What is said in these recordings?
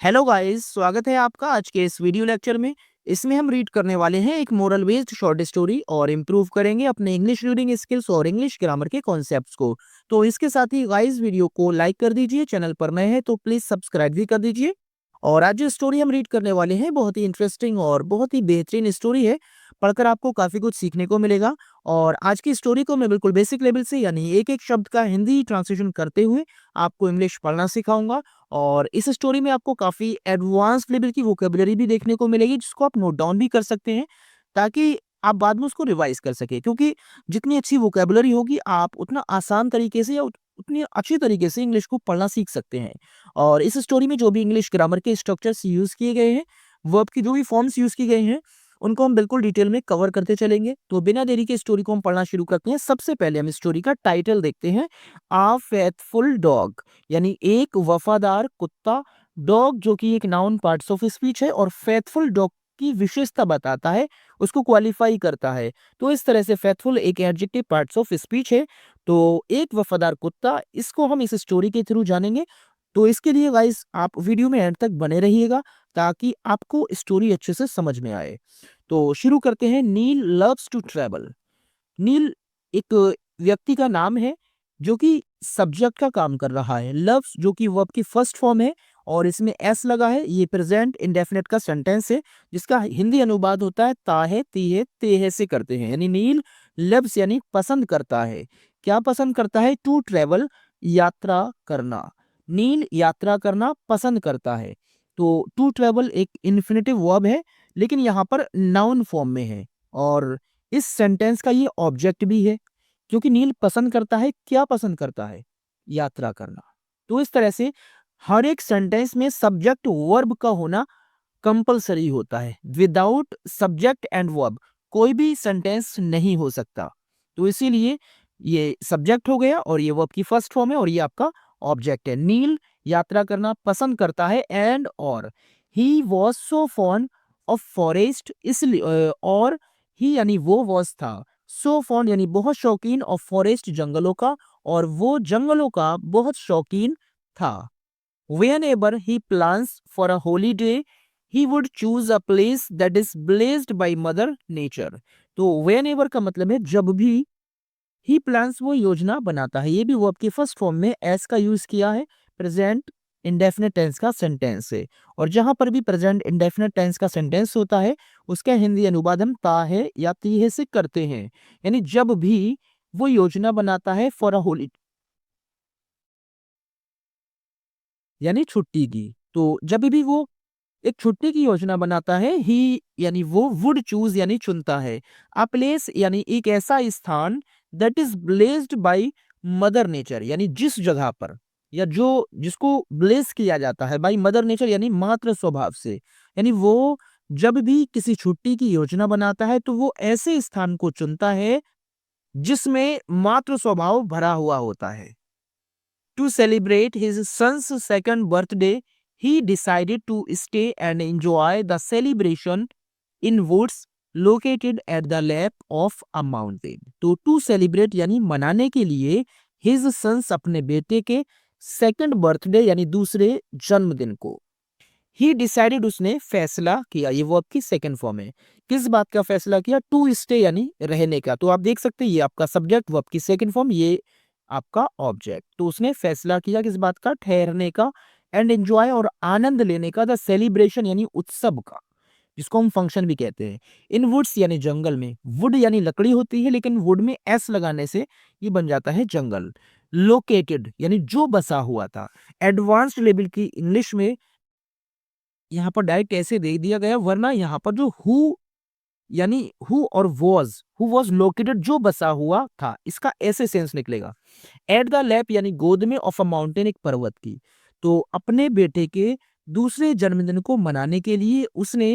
Hello guys, स्वागत है आपका आज के इस वीडियो लेक्चर में। इसमें हम रीड करने वाले हैं एक मोरल बेस्ड शॉर्ट स्टोरी और इम्प्रूव करेंगे अपने इंग्लिश रीडिंग स्किल्स और इंग्लिश ग्रामर के कॉन्सेप्ट्स को। तो इसके साथ ही गाइस वीडियो को लाइक कर दीजिए, चैनल पर नए हैं तो प्लीज सब्सक्राइब भी कर दीजिए। और आज जो स्टोरी हम रीड करने वाले हैं बहुत ही इंटरेस्टिंग और बहुत ही बेहतरीन स्टोरी है। पढ़कर आपको काफी कुछ सीखने को मिलेगा। और आज की स्टोरी को मैं बिल्कुल बेसिक लेवल से यानी एक एक शब्द का हिंदी ट्रांसलेशन करते हुए आपको इंग्लिश पढ़ना सिखाऊंगा। और इस स्टोरी में आपको काफ़ी एडवांस लेवल की वोकेबुलरी भी देखने को मिलेगी जिसको आप नोट डाउन भी कर सकते हैं ताकि आप बाद में उसको रिवाइज कर सकें, क्योंकि जितनी अच्छी वोकेबुलरी होगी आप उतना आसान तरीके से या उतनी अच्छी तरीके से इंग्लिश को पढ़ना सीख सकते हैं। और इस स्टोरी में जो भी इंग्लिश ग्रामर के स्ट्रक्चर्स यूज़ किए गए हैं, वर्ब की जो भी फॉर्म्स यूज़ की गए हैं, उनको हम बिल्कुल डिटेल में कवर करते चलेंगे। तो बिना देरी के स्टोरी को हम पढ़ना शुरू करते हैं। सबसे पहले हम स्टोरी का टाइटल देखते हैं, आ फेथफुल डॉग, यानी एक वफादार कुत्ता। डॉग जो कि एक नाउन पार्ट्स ऑफ स्पीच है और फेथफुल डॉग की विशेषता बताता है, उसको क्वालिफाई करता है। तो इस तरह से फेथफुल एक एडजेक्टिव पार्ट्स ऑफ स्पीच है। तो एक वफादार कुत्ता, इसको हम इस स्टोरी के थ्रू जानेंगे। तो इसके लिए गाइस आप वीडियो में एंड तक बने रहिएगा ताकि आपको स्टोरी अच्छे से समझ में आए। तो शुरू करते हैं। नील लव्स टू ट्रैवल। नील एक व्यक्ति का नाम है जो कि सब्जेक्ट का काम कर रहा है। लव्स जो कि वर्ब की फर्स्ट फॉर्म है और इसमें एस लगा है, ये प्रेजेंट इंडेफिनिट का सेंटेंस है जिसका हिंदी अनुवाद होता है ताहे तीहे तेहे से करते हैं। यानी नील लव्स यानी पसंद करता है। क्या पसंद करता है? टू ट्रेवल, यात्रा करना। नील यात्रा करना पसंद करता है। तो टू ट्रेवल एक इन्फिनेटिव वर्ब है लेकिन यहाँ पर नाउन फॉर्म में है और इस सेंटेंस का ये ऑब्जेक्ट भी है क्योंकि नील पसंद करता है। क्या पसंद करता है? यात्रा करना। तो इस तरह से हर एक सेंटेंस में सब्जेक्ट वर्ब का होना कंपलसरी होता है। विदाउट सब्जेक्ट एंड वर्ब कोई भी सेंटेंस नहीं हो सकता। तो इसीलिए ये सब्जेक्ट हो गया और ये वर्ब की फर्स्ट फॉर्म है और ये आपका ऑब्जेक्ट है। नील यात्रा करना पसंद करता है एंड और he was so fond of forest, इसलिए और ही यानी वो वॉज था, सो फॉन्ड यानी बहुत शौकीन, ऑफ फॉरेस्ट जंगलों का, और वो जंगलों का बहुत शौकीन था। Whenever he plans for a holiday, he would choose a place that is blessed by Mother Nature. तो whenever का मतलब है जब भी, ही प्लान्स वो योजना बनाता है। ये भी वर्ब की फर्स्ट फॉर्म में एस का यूज किया है। प्रेजेंट इंडेफिनिट टेंस का सेंटेंस है और जहां पर भी प्रेजेंट इंडेफिनिट टेंस का सेंटेंस होता है उसका हिंदी अनुवाद हम ताहे या तीहे से करते हैं। यानी जब भी वो योजना बनाता है फॉर अ होली, यानी छुट्टी की। तो जब भी वो एक छुट्टी की योजना बनाता है, ही यानी वो, वुड चूज यानी चुनता है, अ प्लेस यानी एक ऐसा स्थान, that is blessed by mother nature यानी जिस जगह पर या जो जिसको ब्लेस किया जाता है बाय मदर नेचर यानी मातृ स्वभाव से। यानी वो जब भी किसी छुट्टी की योजना बनाता है तो वो ऐसे स्थान को चुनता है जिसमें मातृ स्वभाव भरा हुआ होता है। To celebrate his son's second birthday, he decided to stay and enjoy the celebration in woods located at the lap of a mountain. तो to celebrate यानी मनाने के लिए his sons अपने बेटे के second birthday यानी दूसरे जन्मदिन को, ही डिसाइडेड उसने फैसला किया, ये वर्ब की सेकंड फॉर्म है। किस बात का फैसला किया? टू स्टे यानी रहने का। तो आप देख सकते हैं ये आपका सब्जेक्ट, वर्ब की सेकंड फॉर्म, ये आपका ऑब्जेक्ट। तो उसने फैसला किया किस बात का? ठहरने का, एंड एंजॉय और आनंद लेने का, द सेलिब्रेशन यानी उत्सव का, जिसको हम फंक्शन भी कहते हैं, इन वुड्स यानी जंगल में। वुड यानी लकड़ी होती है लेकिन वुड में एस लगाने से ये बन जाता है जंगल। लोकेटेड यानी जो बसा हुआ था। एडवांस्ड लेवल की इंग्लिश में यहाँ पर डायरेक्ट ऐसे दे दिया गया, वरना यहाँ पर जो हु यानी हु वॉज लोकेटेड जो बसा हुआ था, इसका ऐसे सेंस निकलेगा। एट द लैप यानी गोद में, ऑफ अ माउंटेन एक पर्वत की। तो अपने बेटे के दूसरे जन्मदिन को मनाने के लिए उसने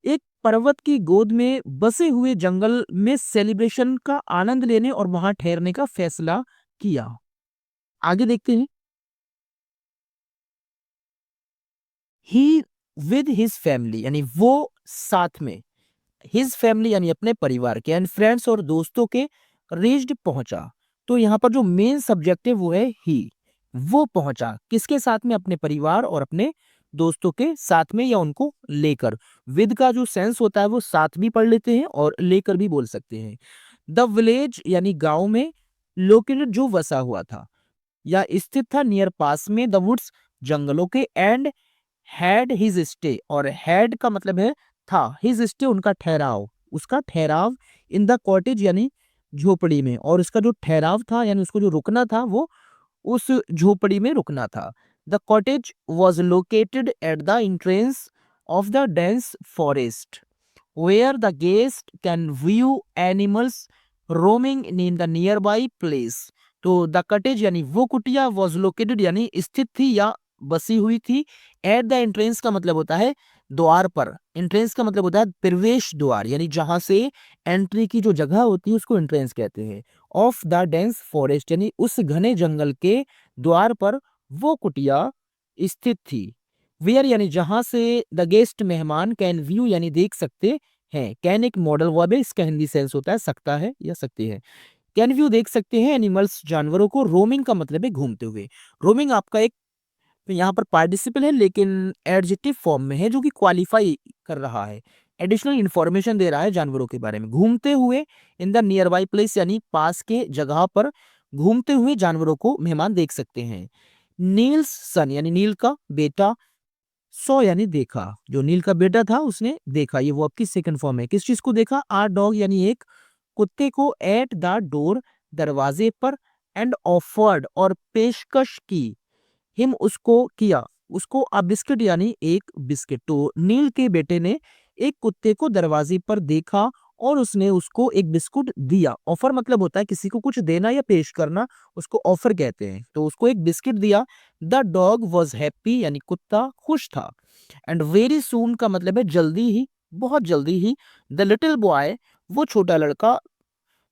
एक पर्वत की गोद में बसे हुए जंगल में सेलिब्रेशन का आनंद लेने और वहां ठहरने का फैसला किया। आगे देखते हैं। ही विद हिज फैमिली यानी वो साथ में, हिज फैमिली यानी अपने परिवार के, एंड फ्रेंड्स और दोस्तों के, रीच्ड पहुंचा। तो यहाँ पर जो मेन सब्जेक्ट है वो है ही। वो पहुंचा किसके साथ में? अपने परिवार और अपने दोस्तों के साथ में या उनको लेकर। विद का जो सेंस होता है वो साथ भी पढ़ लेते हैं और लेकर भी बोल सकते हैं। द विलेज यानी गांव में, लोकेटेड जो बसा हुआ था या स्थित था, नियर पास में, द वुड्स जंगलों के, एंड हैड हिज स्टे, और हैड का मतलब है था, हिज स्टे उनका ठहराव, उसका ठहराव, इन द कॉटेज यानी झोपड़ी में, और उसका जो ठहराव था यानी उसको जो रुकना था वो उस झोपड़ी में रुकना था। The cottage was located at the entrance of the dense forest where the guest can view animals roaming in the nearby place। तो द कटेज यानी वो कुटिया, वॉज लोकेटेड यानी स्थित थी या बसी हुई थी, एट द एंट्रेंस का मतलब होता है द्वार पर, एंट्रेंस का मतलब होता है प्रवेश द्वार, यानी जहां से एंट्री की जो जगह होती है उसको एंट्रेंस कहते हैं। ऑफ द डेंस फॉरेस्ट यानी उस घने जंगल के द्वार पर वो कुटिया स्थित थी। वेयर यानी जहां से, द गेस्ट मेहमान, कैन व्यू यानी देख सकते हैं, कैन एक मॉडल वर्ब है, इसका हिंदी सेंस होता है सकता है या सकती है। कैन व्यू देख सकते हैं एनिमल्स जानवरों को, रोमिंग का मतलब है घूमते हुए। रोमिंग आपका एक यहाँ पर पार्टिसिपल है लेकिन एडजेक्टिव फॉर्म में है जो कि क्वालिफाई कर रहा है, एडिशनल इंफॉर्मेशन दे रहा है जानवरों के बारे में। घूमते हुए in the near by place यानी पास के जगह पर घूमते हुए जानवरों को मेहमान देख सकते हैं। नील्स सन यानी नील का बेटा, सॉ यानी देखा, जो नील का बेटा था उसने देखा, ये वो आपकी सेकंड फॉर्म है। किस चीज को देखा? आर डॉग यानी एक कुत्ते को, एट द डोर दरवाजे पर, एंड ऑफर्ड और पेशकश की, हिम उसको किया, उसको अ बिस्किट यानी एक बिस्किट। तो नील के बेटे ने एक कुत्ते को दरवाजे पर देखा और उसने उसको एक बिस्कुट दिया। ऑफर मतलब होता है किसी को कुछ देना या पेश करना, उसको ऑफर कहते हैं। तो उसको एक बिस्किट दिया। द डॉग वॉज हैप्पी यानी कुत्ता खुश था। एंड वेरी सून का मतलब है जल्दी ही, बहुत जल्दी ही। द लिटिल बॉय वो छोटा लड़का,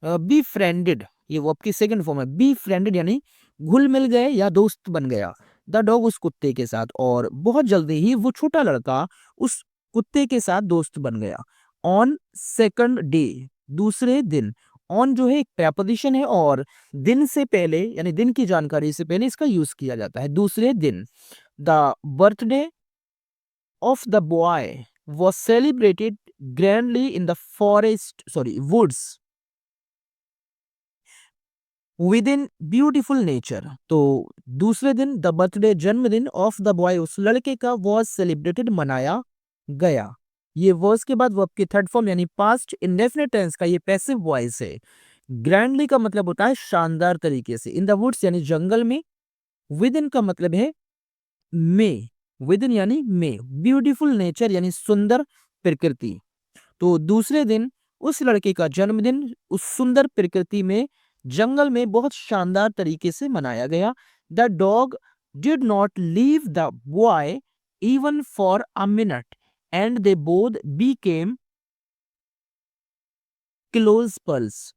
बी फ्रेंडेड ये वो आपकी सेकंड फॉर्म है, बी फ्रेंडेड यानी घुल मिल गए या दोस्त बन गया द डॉग उस कुत्ते के साथ, और बहुत जल्दी ही वो छोटा लड़का उस कुत्ते के साथ दोस्त बन गया। ऑन सेकंड डे दूसरे दिन, ऑन जो है एक प्रेपोजिशन है और दिन से पहले यानी दिन की जानकारी से पहले इसका यूज किया जाता है, दूसरे दिन। The birthday of the boy was celebrated grandly in the woods within beautiful nature। तो दूसरे दिन द बर्थडे जन्मदिन ऑफ द बॉय उस लड़के का was सेलिब्रेटेड मनाया गया। ये वर्स के बाद वर्ब की थर्ड फॉर्म यानी पास्ट इंडेफिनिट टेंस का ये पैसिव वॉइस है। ग्रैंडली का मतलब होता है शानदार तरीके से। इन द वुड्स यानी जंगल में। विद इन का मतलब है में, विद इन यानी में। ब्यूटीफुल नेचर यानी सुंदर प्रकृति। तो दूसरे दिन उस लड़के का जन्मदिन उस सुंदर प्रकृति में जंगल में बहुत शानदार तरीके से मनाया गया। The dog did not leave the boy even for a minute and they both Beckham close pulse.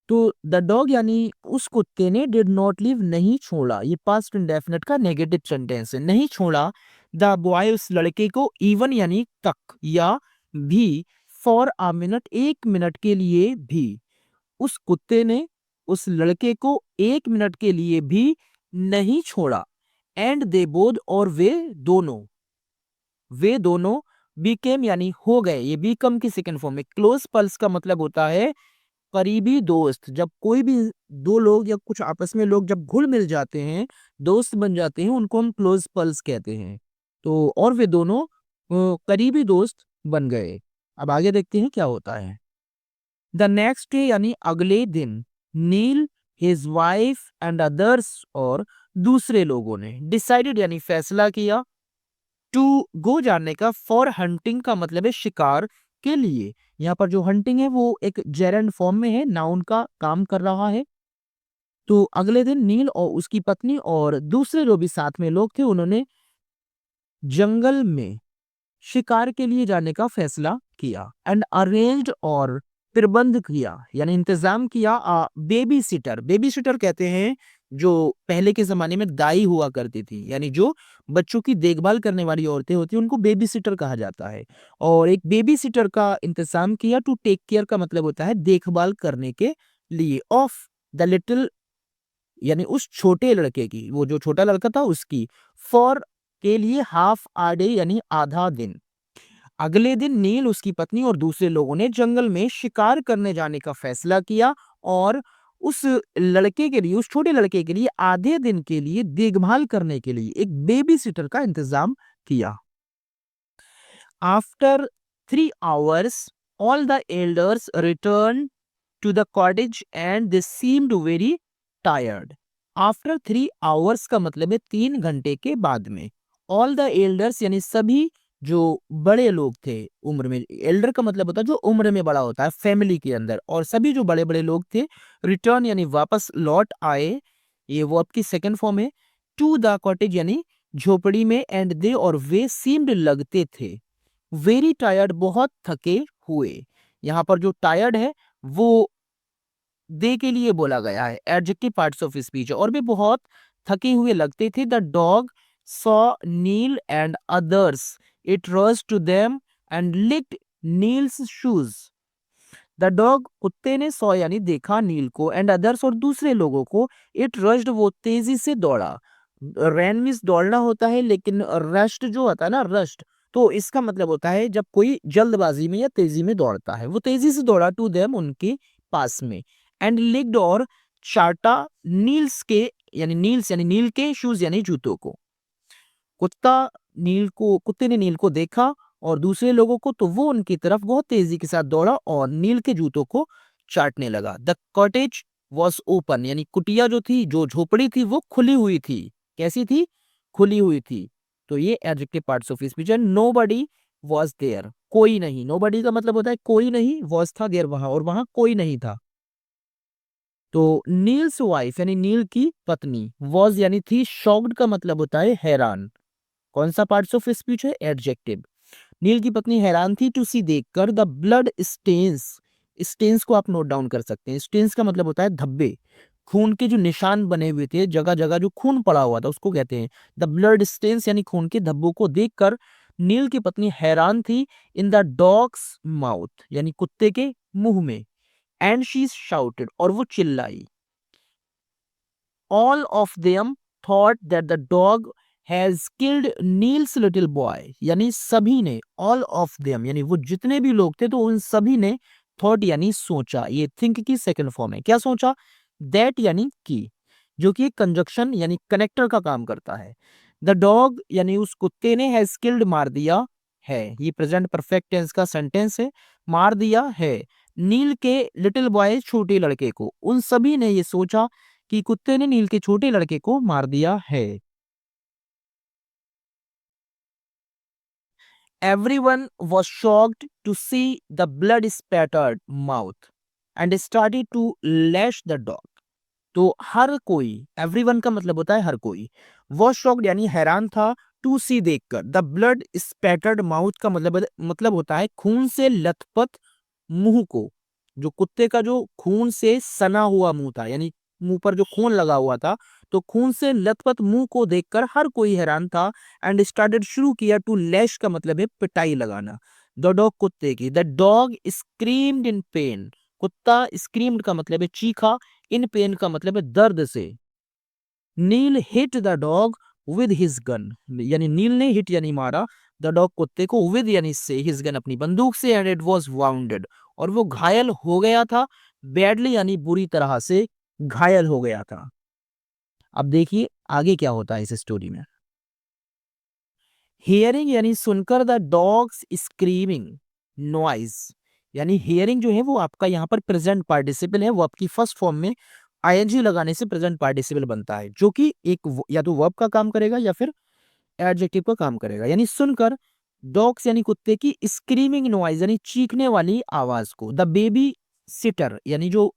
तो द डॉग यानी उस कुत्ते ने डिड नॉट लीव नहीं छोड़ा, ये पास्ट इंडेफिनिट का नेगेटिव सेंटेंस है, नहीं छोड़ा द बॉय उस लड़के को, इवन यानी तक या भी, फॉर अ मिनट एक मिनट के लिए भी। उस कुत्ते ने उस लड़के को एक मिनट के लिए भी नहीं छोड़ा। एंड दे बोथ और वे दोनों बीकेम यानी हो गए, ये बीकम की सेकंड फॉर्म है। क्लोज पल्स का मतलब होता है करीबी दोस्त। जब कोई भी दो लोग या कुछ आपस में लोग जब घुल मिल जाते हैं, दोस्त बन जाते हैं, उनको हम क्लोज पल्स कहते हैं। तो और वे दोनों करीबी दोस्त बन गए। अब आगे देखते हैं क्या होता है। द नेक्स्ट डे यानी अगले दिन, नील, हिज वाइफ एंड अदर्स और दूसरे लोगों ने, डिसाइडेड यानी फैसला किया, टू गो जानने का, फॉर हंटिंग का मतलब है शिकार के लिए। यहाँ पर जो हंटिंग है वो एक जेरेंड फॉर्म में है, नाउन का काम कर रहा है। तो अगले दिन नील और उसकी पत्नी और दूसरे जो भी साथ में लोग थे उन्होंने जंगल में शिकार के लिए जाने का फैसला किया। एंड अरेंज्ड और प्रबंध किया यानी इंतजाम किया। बेबी सिटर, बेबी सिटर कहते हैं जो पहले के जमाने में दाई हुआ करती थी, यानी जो बच्चों की देखभाल करने वाली औरतें होती हैं उनको बेबी सिटर कहा जाता है। और एक बेबी सिटर का इंतजाम किया। टू टेक केयर का मतलब होता है देखभाल करने के लिए। ऑफ द लिटिल यानी उस छोटे लड़के की, वो जो छोटा लड़का था उसकी। फॉर के लिए हाफ आ डे यानी आधा दिन। अगले दिन नील, उसकी पत्नी और दूसरे लोगों ने जंगल में शिकार करने जाने का फैसला किया और उस लड़के के लिए, उस छोटे लड़के के लिए आधे दिन के लिए देखभाल करने के लिए एक बेबी सिटर का इंतजाम किया। After 3 hours, all the elders returned to the cottage and they seemed very tired. After 3 hours का मतलब है 3 घंटे के बाद में। All the elders यानी सभी जो बड़े लोग थे उम्र में, एल्डर का मतलब होता है जो उम्र में बड़ा होता है फैमिली के अंदर, और सभी जो बड़े बड़े लोग थे रिटर्न यानी वापस लौट आए, ये वो आपकी सेकंड फॉर्म है। टू द कॉटेज यानी झोपड़ी में, एंड दे और वे सीम्ड लगते थे वेरी टायर्ड बहुत थके हुए। यहाँ पर जो टायर्ड है वो दे के लिए बोला गया है, एडजेक्टिव पार्ट्स ऑफ स्पीच, और भी बहुत थके हुए लगते थे। The dog saw Neil and others, it rush to them and licked Neil's shoes. The dog कुत्ते ने सॉ यानी देखा नील को, एंड अदर्स और दूसरे लोगों को, इट रश्ड वो तेजी से दौड़ा। रैन मीन्स दौड़ना होता है, लेकिन रश्ड जो होता है ना, रश्ड, तो इसका मतलब होता है जब कोई जल्दबाजी में या तेजी में दौड़ता है। वो तेजी से दौड़ा टू देम उनके पास में, एंड लिक्ड और चाटा नील्स के यानी नील्स यानी नील के शूज यानी जूतों को। कुत्ते ने नील को देखा और दूसरे लोगों को, तो वो उनकी तरफ बहुत तेजी के साथ दौड़ा और नील के जूतों को चाटने लगा। द कॉटेज वॉज ओपन यानी कुटिया जो थी, जो झोपड़ी थी, वो खुली हुई थी। कैसी थी? खुली हुई थी। तो ये एडजेक्टिव पार्ट्स ऑफ स्पीच है। नोबडी वॉज देयर, कोई नहीं। नोबडी का मतलब होता है कोई नहीं, वॉज था देयर वहां, और वहां कोई नहीं था। तो नील्स वाइफ यानी नील की पत्नी, वॉज यानी थी, शॉक्ड का मतलब होता है हैरान। कौन सा पार्ट्स ऑफ स्पीच है? एडजेक्टिव। नील की पत्नी हैरान थी टू सी देखकर द ब्लड स्टेन्स। स्टेन्स को आप नोट डाउन कर सकते हैं। स्टेन्स का मतलब होता है धब्बे, खून के जो निशान बने हुए थे, जगह जगह जो खून पड़ा हुआ था उसको कहते हैं द ब्लड स्टेन्स, यानी खून के धब्बों को देखकर नील की पत्नी हैरान थी। इन द डॉग्स माउथ यानी कुत्ते के मुंह में, एंड शी शाउटेड और वो चिल्लाई। All of them thought that the dog has killed Neil's little boy. यानी सभी ने, all of them यानी वो जितने भी लोग थे, तो उन सभी ने thought यानी सोचा। ये think की सेकंड फॉर्म है। क्या सोचा? that यानी की, जो कि कंजक्शन यानी कनेक्टर का काम करता है। द डॉग यानी उस कुत्ते ने हैज किल्ड मार दिया है, ये प्रेजेंट परफेक्ट टेंस का सेंटेंस है। मार दिया है नील के लिटिल बॉय छोटे लड़के को। उन सभी ने ये सोचा कि कुत्ते ने नील के छोटे लड़के को मार दिया है। Everyone was shocked to see the blood spattered mouth and started to lash the dog. तो हर कोई, एवरीवन का मतलब होता है हर कोई, वॉज शॉक्ड यानी हैरान था, टू सी देखकर, द ब्लड स्पैटर्ड माउथ का मतलब होता है खून से लथपथ मुंह को। जो कुत्ते का जो खून से सना हुआ मुंह था, यानी मुंह पर जो खून लगा हुआ था, तो खून से लथपथ मुंह को देखकर हर कोई हैरान था। एंड स्टार्टेड शुरू किया, टू लैश का मतलब है पिटाई लगाना। द डॉग कुत्ते की, the dog screamed in pen. कुत्ता स्क्रीम्ड का मतलब है चीखा, इन पेन का मतलब है दर्द से। Neel hit the dog with his gun, यानी नील ने हिट यानी मारा द डॉग कुत्ते को, विद यानी से, हिज गन अपनी बंदूक से, एंड इट वाज वाउंडेड और वो घायल हो गया था। बैडली यानी बुरी तरह से घायल हो गया था। अब देखिए आगे क्या होता है इस स्टोरी में। हियरिंग यानी सुनकर, द डॉग्स स्क्रीमिंग नॉइज, यानी हियरिंग जो है वो आपका यहाँ पर प्रेजेंट पार्टिसिपल है, वो आपकी फर्स्ट फॉर्म में आईएनजी लगाने से प्रेजेंट पार्टिसिपल बनता है, जो कि एक या तो वर्ब का काम करेगा या फिर एडजेक्टिव का काम करेगा। यानी सुनकर डॉग्स यानी कुत्ते की स्क्रीमिंग नॉइज यानी चीखने वाली आवाज को, द बेबी सिटर यानी जो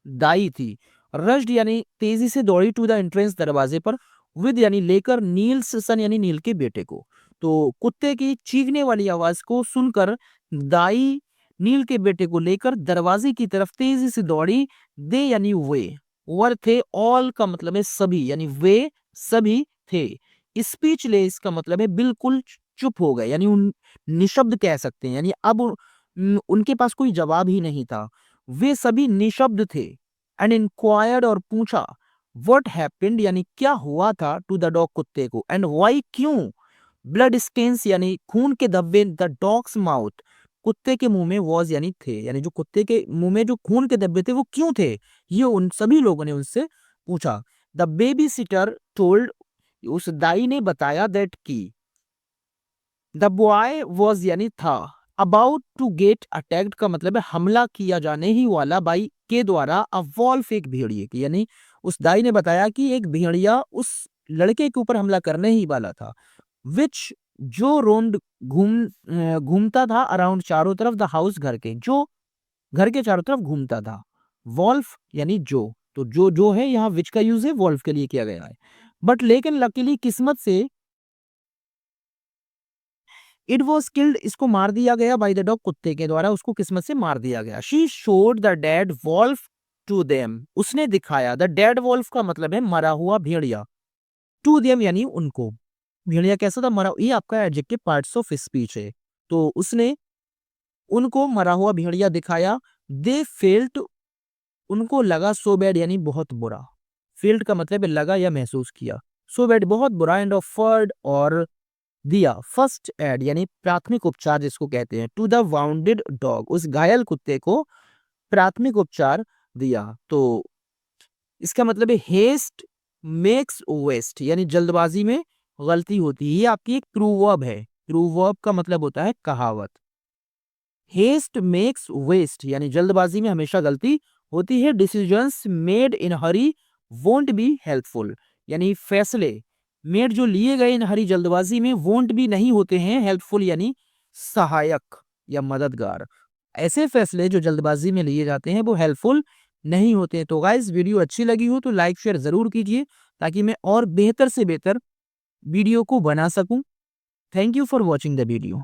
दाई थी, रश्ड यानी तेजी से दौड़ी टू द एंट्रेंस दरवाजे पर, विद यानी लेकर, नील्स सन यानी नील के बेटे को। तो कुत्ते की चीखने वाली आवाज को सुनकर दाई नील के बेटे को लेकर दरवाजे की तरफ तेजी से दौड़ी। दे यानी वे, वर थे, ऑल का मतलब है सभी, यानी वे सभी थे। स्पीचलेस का मतलब है बिल्कुल चुप हो गए, यानी उन निशब्द कह सकते हैं, यानी अब उनके पास कोई जवाब ही नहीं था। वे सभी निशब्द थे। एंड इंक्वायर्ड और पूछा, व्हाट हैपेंड यानी क्या हुआ था, टू द डॉग कुत्ते को, एंड वाई क्यों, ब्लड स्टेन्स यानी खून के धब्बे द डॉग्स माउथ कुत्ते के मुंह में वॉज यानी थे, यानी जो कुत्ते के मुंह में जो खून के धब्बे थे वो क्यों थे, ये उन सभी लोगों ने उनसे पूछा। द बेबी सिटर टोल्ड, उस दाई ने बताया दैट की द बॉय वॉज यानी था अबाउट टू गेट अटैक्ड का मतलब है हमला किया जाने ही वाला बाई के द्वारा अ वॉल्फ एक भेड़िए की, यानी उस दाई ने बताया कि एक भेड़िया उस लड़के के ऊपर हमला करने ही वाला था। विच जो रोम्ड घूमता था अराउंड चारों तरफ द हाउस घर के, जो घर के चारों तरफ घूमता था। वॉल्फ यानी जो, तो जो है यहाँ विच का यूज है वॉल्फ के लिए किया गया है। बट लेकिन लकीली किस्मत से इट वॉज किल्ड, इसको मार दिया गया बाई द डॉग, कुत्ते के द्वारा उसको किस्मत से मार दिया गया। She showed the dead wolf to them, उसने दिखाया, द डेड वॉल्फ का मतलब है मरा हुआ भेड़िया, टू देम यानी उनको। भेड़िया कैसा था, मरा, ये आपका एडजेक्टिव पार्ट्स ऑफ स्पीच है। तो उसने उनको मरा हुआ भेड़िया दिखाया। दे फेल्ट, उनको लगा, सो बैड यानी बहुत बुरा। फेल्ट का मतलब है लगा या महसूस किया, सो बैड बहुत बुरा, एंड ऑफर्ड और दिया फर्स्ट एड यानी प्राथमिक उपचार जिसको कहते हैं, टू द वाउंडेड डॉग, उस घायल कुत्ते को प्राथमिक उपचार दिया। तो इसका मतलब है हेस्ट मेक्स वेस्ट, यानी जल्दबाजी में गलती होती है। ये आपकी एक ट्रू वर्ब है। ट्रू वर्ब का मतलब होता है कहावत। हेस्ट मेक्स वेस्ट यानी जल्दबाजी में हमेशा गलती होती है। Decisions made in Hari won't be helpful, यानी फैसले मेड जो लिए गए इन हरी जल्दबाजी में वोंट भी नहीं होते हैं हेल्पफुल यानी सहायक या मददगार। ऐसे फैसले जो जल्दबाजी में लिए जाते हैं वो हेल्पफुल नहीं होते हैं। तो गाइस वीडियो अच्छी लगी हो तो लाइक शेयर जरूर कीजिए ताकि मैं और बेहतर से बेहतर वीडियो को बना सकूं। Thank you for watching the video.